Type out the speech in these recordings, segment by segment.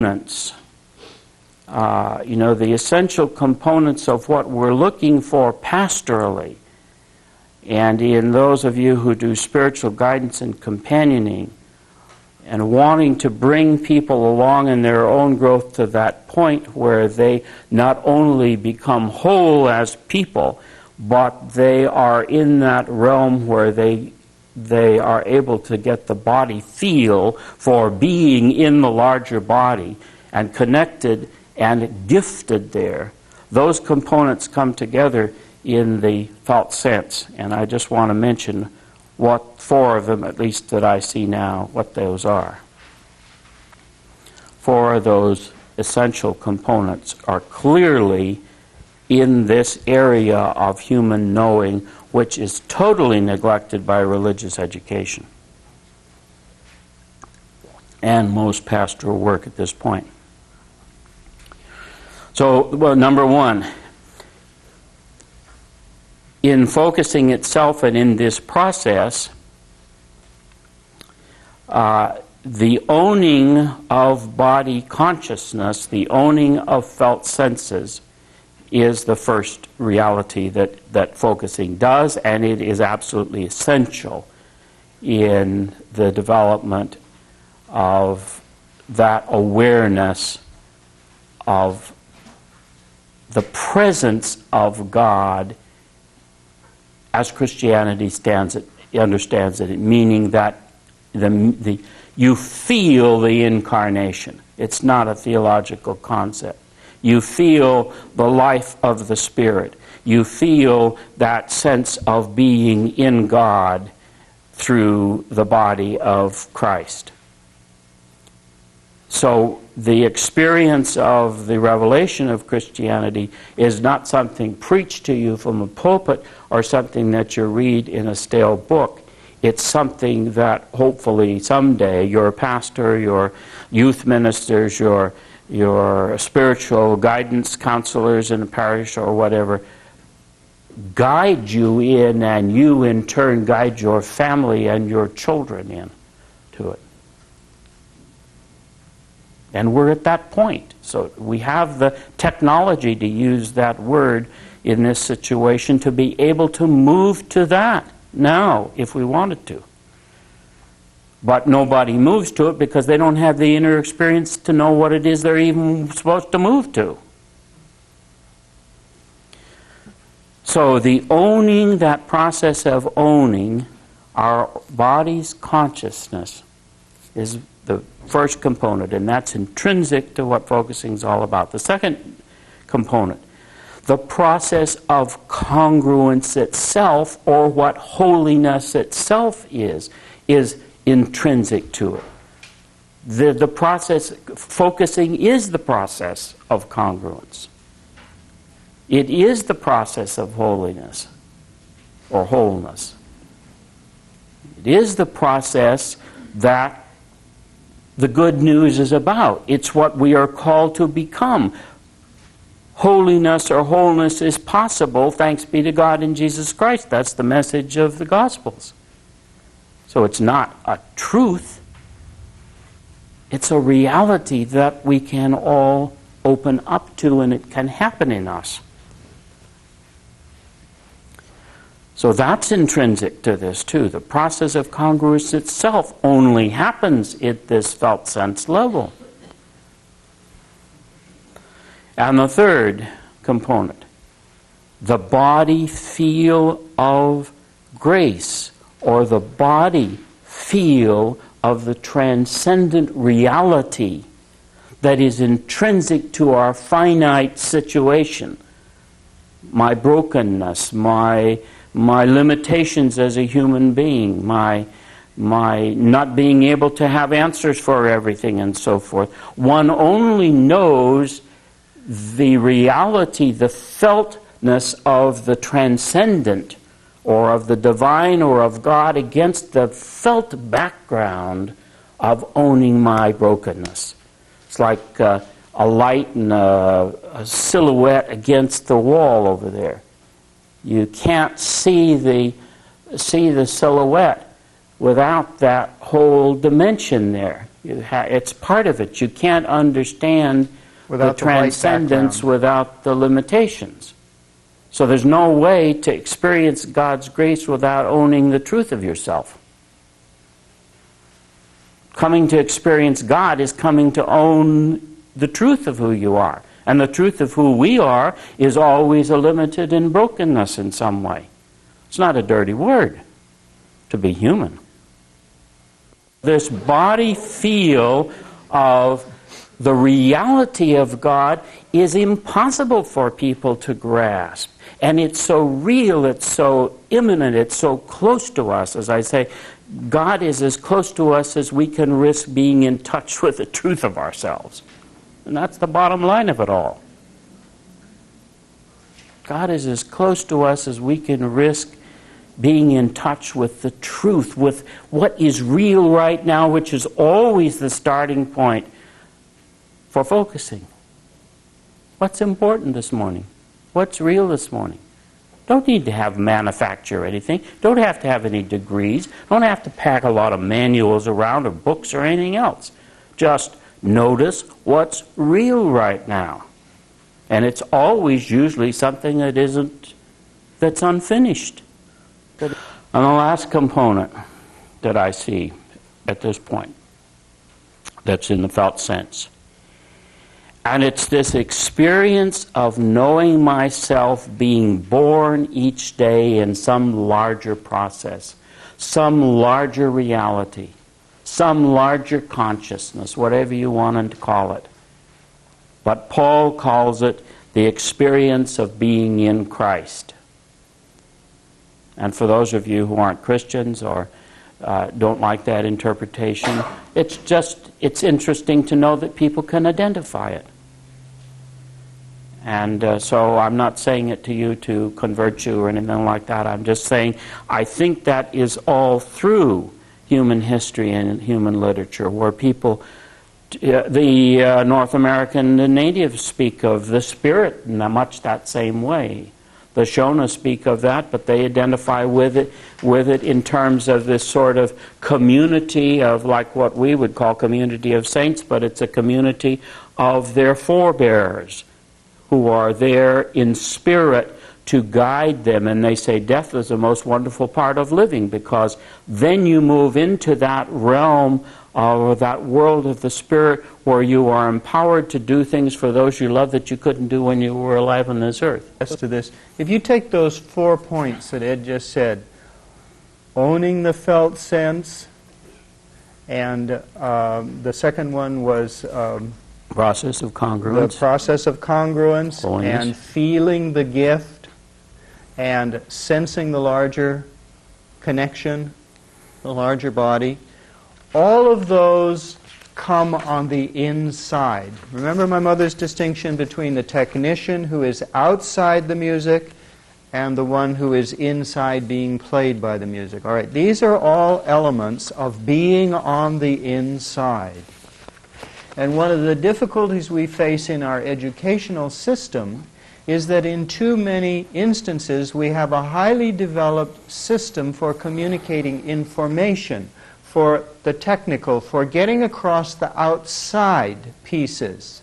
components. The essential components of what we're looking for pastorally. And in those of you who do spiritual guidance and companioning and wanting to bring people along in their own growth to that point where they not only become whole as people, but they are in that realm where they are able to get the body feel for being in the larger body and connected and gifted there. Those components come together in the felt sense, and I just want to mention what four of them, at least that I see now, what those are. Four of those essential components are clearly in this area of human knowing, which is totally neglected by religious education and most pastoral work at this point. So, number one, in focusing itself and in this process, the owning of body consciousness, the owning of felt senses, is the first reality that focusing does, and it is absolutely essential in the development of that awareness of the presence of God as Christianity understands it, meaning that you feel the incarnation. It's not a theological concept. You feel the life of the Spirit. You feel that sense of being in God through the body of Christ. So the experience of the revelation of Christianity is not something preached to you from a pulpit or something that you read in a stale book. It's something that hopefully someday your pastor, your youth ministers, your spiritual guidance counselors in the parish or whatever guide you in, and you in turn guide your family and your children in to it. And we're at that point. So we have the technology to use that word in this situation to be able to move to that now if we wanted to. But nobody moves to it because they don't have the inner experience to know what it is they're even supposed to move to. So the owning, that process of owning our body's consciousness is the first component, and that's intrinsic to what focusing is all about. The second component, the process of congruence itself, or what holiness itself is intrinsic to it. The process, focusing is the process of congruence. It is the process of holiness, or wholeness. It is the process that the good news is about. It's what we are called to become. Holiness or wholeness is possible, thanks be to God in Jesus Christ. That's the message of the Gospels. So it's not a truth. It's a reality that we can all open up to, and it can happen in us. So that's intrinsic to this too. The process of congruence itself only happens at this felt sense level. And the third component, the body feel of grace, or the body feel of the transcendent reality that is intrinsic to our finite situation. My brokenness, my limitations as a human being, my not being able to have answers for everything and so forth. One only knows the reality, the feltness of the transcendent, or of the divine, or of God, against the felt background of owning my brokenness. It's like a light and a silhouette against the wall over there. You can't see the silhouette without that whole dimension there. It's part of it. You can't understand Without the transcendence background. without the limitations. So there's no way to experience God's grace without owning the truth of yourself. Coming to experience God is coming to own the truth of who you are. And the truth of who we are is always a limited and brokenness in some way. It's not a dirty word to be human. This body feel of the reality of God is impossible for people to grasp. And it's so real, it's so imminent, it's so close to us. As I say, God is as close to us as we can risk being in touch with the truth of ourselves. And that's the bottom line of it all. God is as close to us as we can risk being in touch with the truth, with what is real right now, which is always the starting point for focusing. What's important this morning? What's real this morning? Don't need to have manufacture anything. Don't have to have any degrees. Don't have to pack a lot of manuals around or books or anything else. Just notice what's real right now. And it's always usually something that's unfinished. And the last component that I see at this point that's in the felt sense. And it's this experience of knowing myself being born each day in some larger process, some larger reality, some larger consciousness, whatever you want to call it. But Paul calls it the experience of being in Christ. And for those of you who aren't Christians or don't like that interpretation, it's interesting to know that people can identify it. And so I'm not saying it to you to convert you or anything like that. I'm just saying I think that is all through human history and human literature, where people, the North American the natives speak of the spirit in much that same way. The Shona speak of that, but they identify with it in terms of this sort of community of, like what we would call community of saints, but it's a community of their forebears who are there in spirit to guide them. And they say death is the most wonderful part of living, because then you move into that realm or that world of the spirit where you are empowered to do things for those you love that you couldn't do when you were alive on this earth. As to this, if you take those 4 points that Ed just said, owning the felt sense, and the second one was Process of congruence. the process of congruence, Holiness. and feeling the gift, and sensing the larger connection, the larger body. All of those come on the inside. Remember my mother's distinction between the technician who is outside the music and the one who is inside being played by the music. All right, these are all elements of being on the inside. And one of the difficulties we face in our educational system is that in too many instances we have a highly developed system for communicating information, for the technical, for getting across the outside pieces.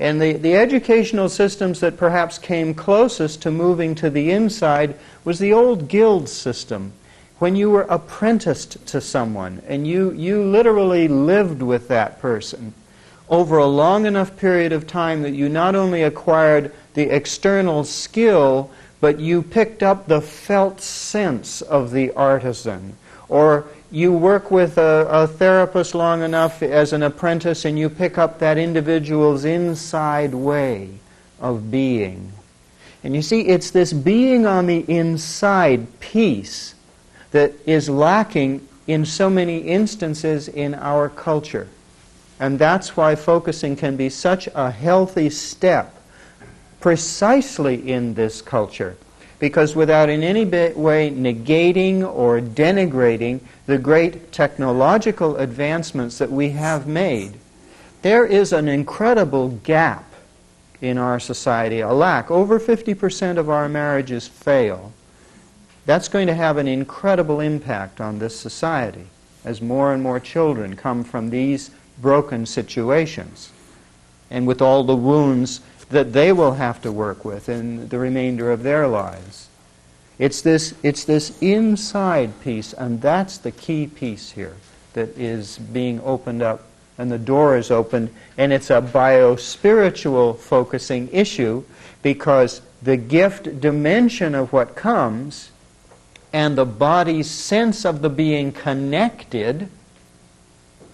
And the educational systems that perhaps came closest to moving to the inside was the old guild system, when you were apprenticed to someone and you literally lived with that person over a long enough period of time that you not only acquired the external skill, but you picked up the felt sense of the artisan. Or you work with a therapist long enough as an apprentice and you pick up that individual's inside way of being. And you see, it's this being on the inside piece that is lacking in so many instances in our culture. And that's why focusing can be such a healthy step precisely in this culture. Because without in any way negating or denigrating the great technological advancements that we have made, there is an incredible gap in our society, a lack. Over 50% of our marriages fail. That's going to have an incredible impact on this society. as more and more children come from these broken situations, and with all the wounds that they will have to work with in the remainder of their lives. It's this inside piece, and that's the key piece here that is being opened up, and the door is opened, and it's a bio-spiritual focusing issue, because the gift dimension of what comes and the body's sense of the being connected,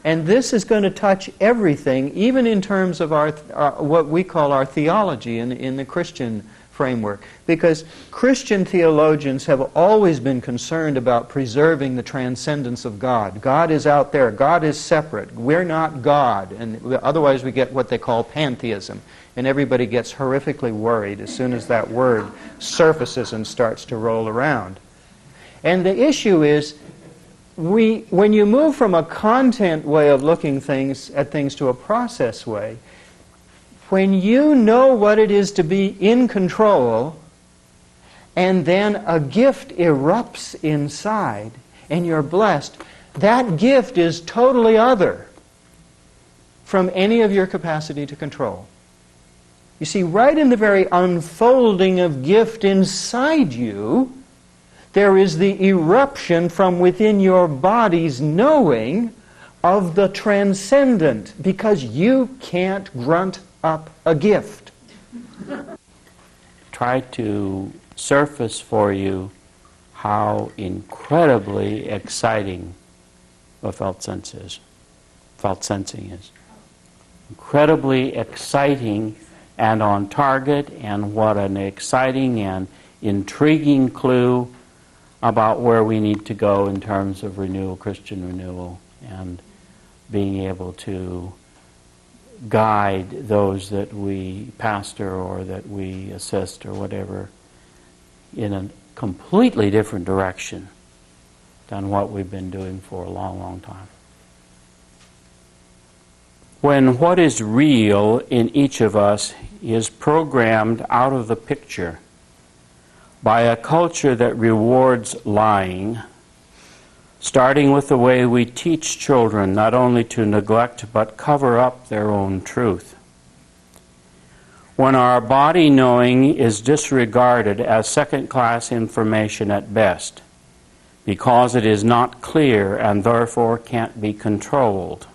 and this is going to touch everything, even in terms of our what we call our theology in the Christian framework. Because Christian theologians have always been concerned about preserving the transcendence of God. God is out there. God is separate. We're not God. And otherwise we get what they call pantheism. And everybody gets horrifically worried as soon as that word surfaces and starts to roll around. And the issue is, when you move from a content way of looking at things to a process way, when you know what it is to be in control, and then a gift erupts inside, and you're blessed, that gift is totally other from any of your capacity to control. You see, right in the very unfolding of gift inside you, there is the eruption from within your body's knowing of the transcendent, because you can't grunt up a gift. Try to surface for you how incredibly exciting the felt sensing is. Incredibly exciting and on target, and what an exciting and intriguing clue about where we need to go in terms of renewal, Christian renewal, and being able to guide those that we pastor or that we assist or whatever in a completely different direction than what we've been doing for a long, long time. When what is real in each of us is programmed out of the picture by a culture that rewards lying, starting with the way we teach children not only to neglect but cover up their own truth. When our body knowing is disregarded as second-class information at best, because it is not clear and therefore can't be controlled.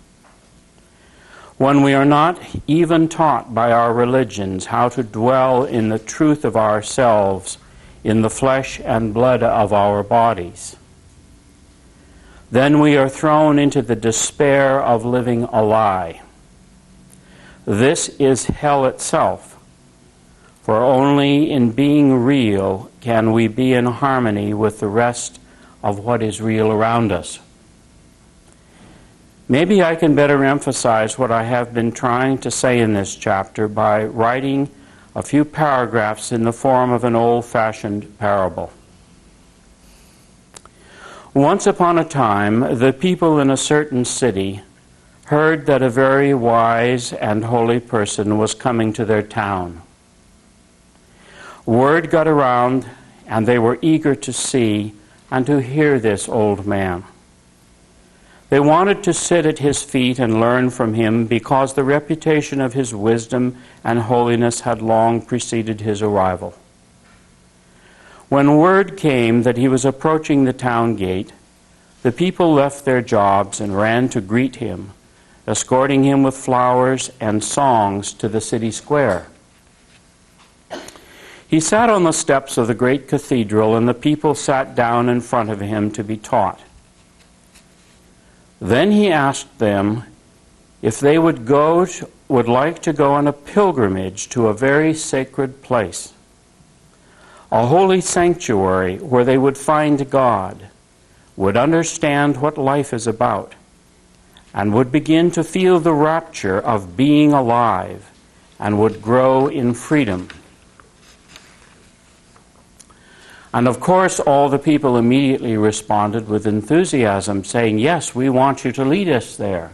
When we are not even taught by our religions how to dwell in the truth of ourselves in the flesh and blood of our bodies, then we are thrown into the despair of living a lie. This is hell itself, for only in being real can we be in harmony with the rest of what is real around us. Maybe I can better emphasize what I have been trying to say in this chapter by writing a few paragraphs in the form of an old-fashioned parable. Once upon a time, the people in a certain city heard that a very wise and holy person was coming to their town. Word got around, and they were eager to see and to hear this old man. They wanted to sit at his feet and learn from him, because the reputation of his wisdom and holiness had long preceded his arrival. When word came that he was approaching the town gate, the people left their jobs and ran to greet him, escorting him with flowers and songs to the city square. He sat on the steps of the great cathedral, and the people sat down in front of him to be taught. Then he asked them if they would like to go on a pilgrimage to a very sacred place, a holy sanctuary where they would find God, would understand what life is about, and would begin to feel the rapture of being alive, and would grow in freedom. And of course, all the people immediately responded with enthusiasm, saying, "Yes, we want you to lead us there."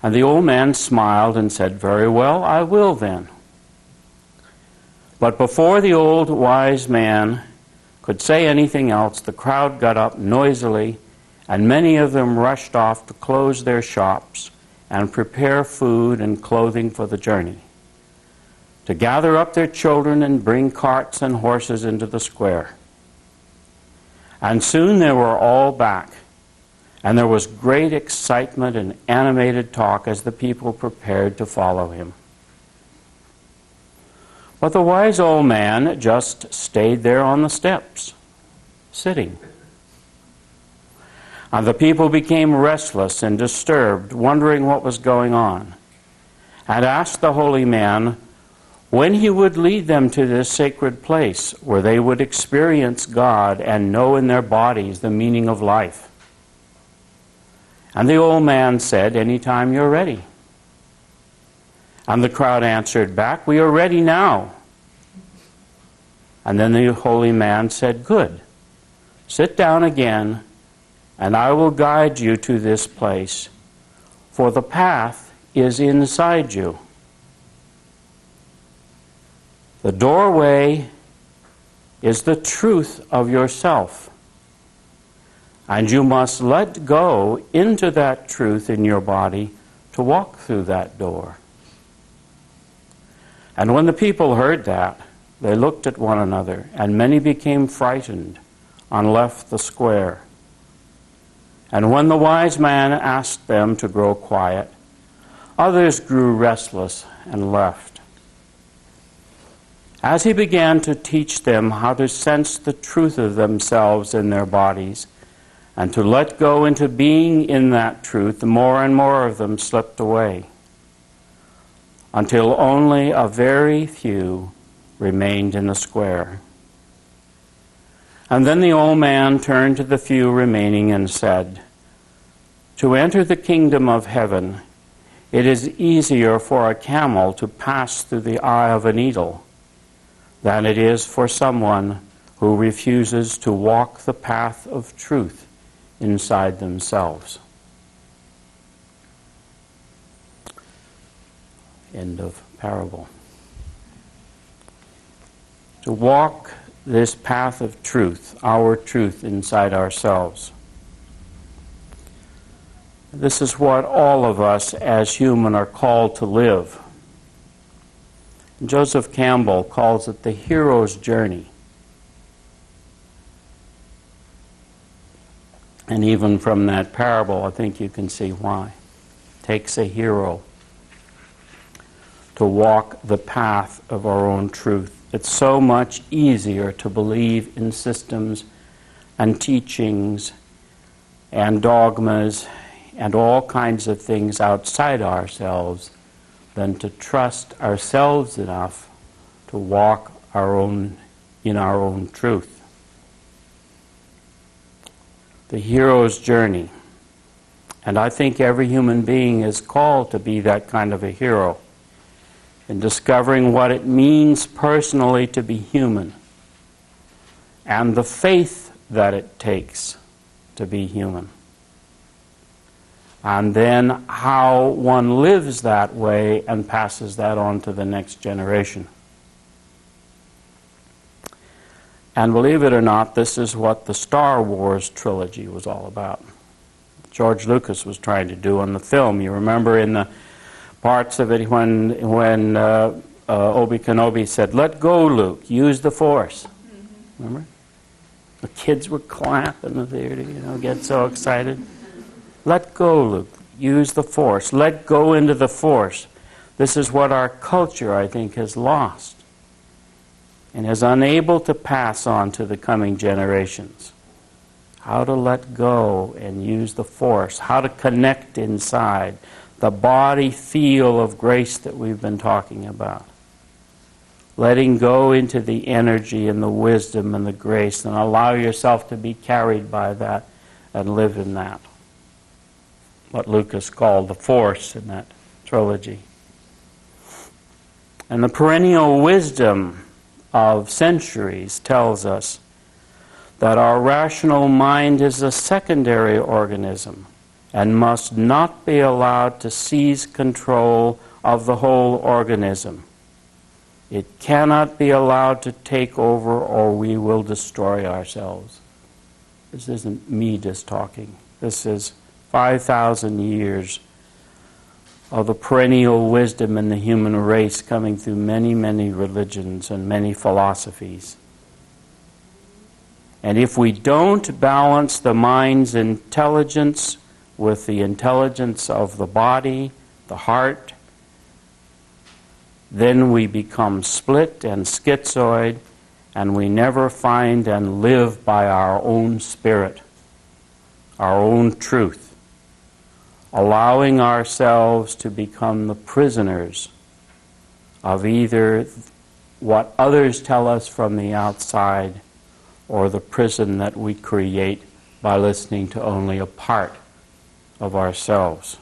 And the old man smiled and said, "Very well, I will then." But before the old wise man could say anything else, the crowd got up noisily and many of them rushed off to close their shops and prepare food and clothing for the journey, to gather up their children and bring carts and horses into the square. And soon they were all back, and there was great excitement and animated talk as the people prepared to follow him. But the wise old man just stayed there on the steps, sitting. And the people became restless and disturbed, wondering what was going on, and asked the holy man when he would lead them to this sacred place where they would experience God and know in their bodies the meaning of life. And the old man said, "Anytime you're ready." And the crowd answered back, "We are ready now." And then the holy man said, "Good. Sit down again, and I will guide you to this place, for the path is inside you. The doorway is the truth of yourself, and you must let go into that truth in your body to walk through that door." And when the people heard that, they looked at one another, and many became frightened and left the square. And when the wise man asked them to grow quiet, others grew restless and left. As he began to teach them how to sense the truth of themselves in their bodies and to let go into being in that truth, more and more of them slipped away, until only a very few remained in the square. And then the old man turned to the few remaining and said, "To enter the kingdom of heaven, it is easier for a camel to pass through the eye of a needle than it is for someone who refuses to walk the path of truth inside themselves." End of parable. To walk this path of truth, our truth inside ourselves. This is what all of us as human are called to live. Joseph Campbell calls it the hero's journey. And even from that parable, I think you can see why. It takes a hero to walk the path of our own truth. It's so much easier to believe in systems and teachings and dogmas and all kinds of things outside ourselves than to trust ourselves enough to walk in our own truth. The hero's journey. And I think every human being is called to be that kind of a hero in discovering what it means personally to be human and the faith that it takes to be human. And then how one lives that way and passes that on to the next generation. And believe it or not, this is what the Star Wars trilogy was all about. George Lucas was trying to do on the film. You remember in the parts of it when Obi Kenobi said, "Let go, Luke, use the Force." Remember? The kids were clapping there to get so excited. Let go, Luke. Use the Force. Let go into the Force. This is what our culture, I think, has lost and is unable to pass on to the coming generations. How to let go and use the Force. How to connect inside. The body feel of grace that we've been talking about. Letting go into the energy and the wisdom and the grace and allow yourself to be carried by that and live in that. What Lucas called the Force in that trilogy. And the perennial wisdom of centuries tells us that our rational mind is a secondary organism and must not be allowed to seize control of the whole organism. It cannot be allowed to take over or we will destroy ourselves. This isn't me just talking. This is 5,000 years of the perennial wisdom in the human race coming through many, many religions and many philosophies. And if we don't balance the mind's intelligence with the intelligence of the body, the heart, then we become split and schizoid, and we never find and live by our own spirit, our own truth, allowing ourselves to become the prisoners of either what others tell us from the outside or the prison that we create by listening to only a part of ourselves.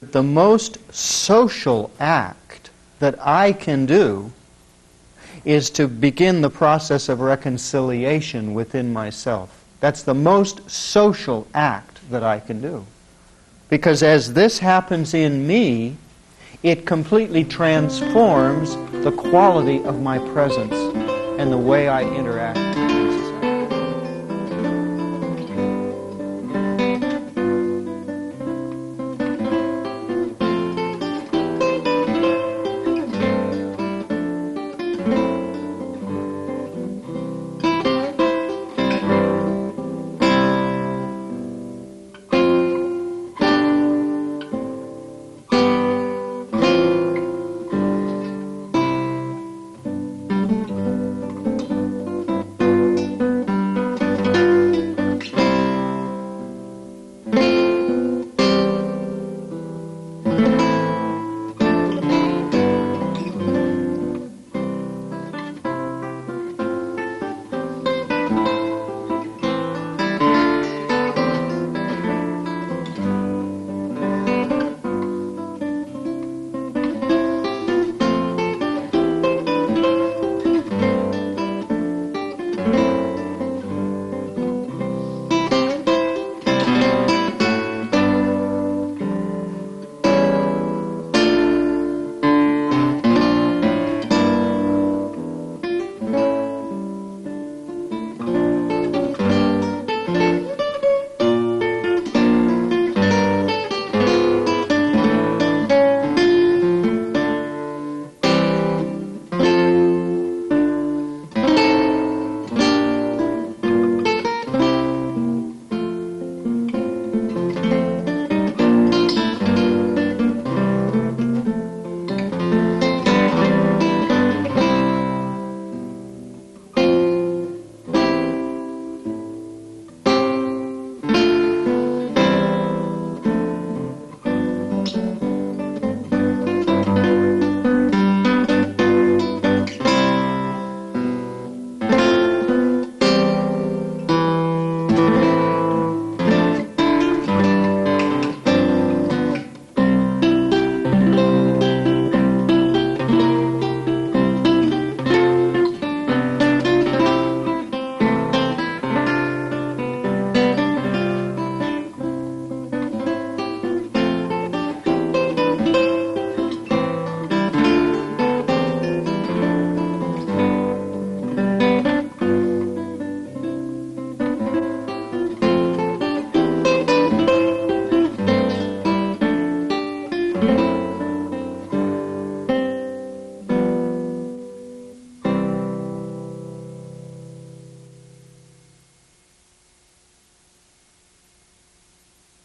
The most social act that I can do is to begin the process of reconciliation within myself. That's the most social act that I can do. Because as this happens in me, it completely transforms the quality of my presence and the way I interact.